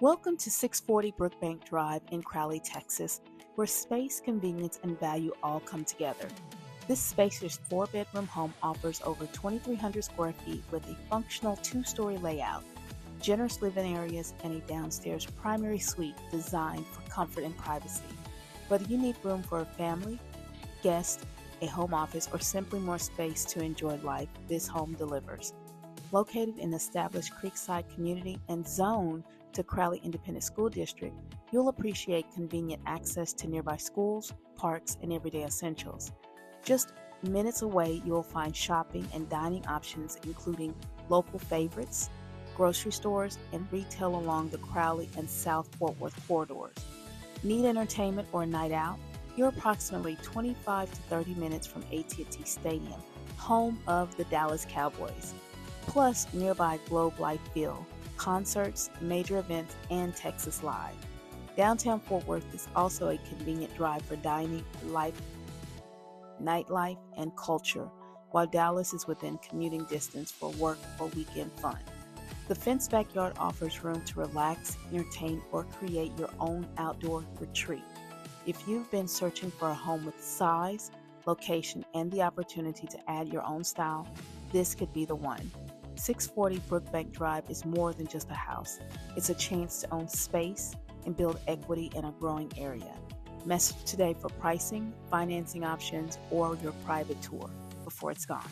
Welcome to 640 Brookbank Drive in Crowley, Texas, where space, convenience, and value all come together. This spacious 4-bedroom home offers over 2,300 square feet with a functional 2-story layout, generous living areas, and a downstairs primary suite designed for comfort and privacy. Whether you need room for a family, guest, a home office, or simply more space to enjoy life, this home delivers. Located in the established Creekside community and zoned to Crowley Independent School District, you'll appreciate convenient access to nearby schools, parks, and everyday essentials. Just minutes away, you'll find shopping and dining options, including local favorites, grocery stores, and retail along the Crowley and South Fort Worth corridors. Need entertainment or a night out? You're approximately 25 to 30 minutes from AT&T Stadium, home of the Dallas Cowboys, plus nearby Globe Life Field, concerts, major events, and Texas Live. Downtown Fort Worth is also a convenient drive for dining, nightlife, and culture, while Dallas is within commuting distance for work or weekend fun. The fenced backyard offers room to relax, entertain, or create your own outdoor retreat. If you've been searching for a home with size, location, and the opportunity to add your own style, this could be the one. 640 Brookbank Drive is more than just a house. It's a chance to own space and build equity in a growing area. Message today for pricing, financing options, or your private tour before it's gone.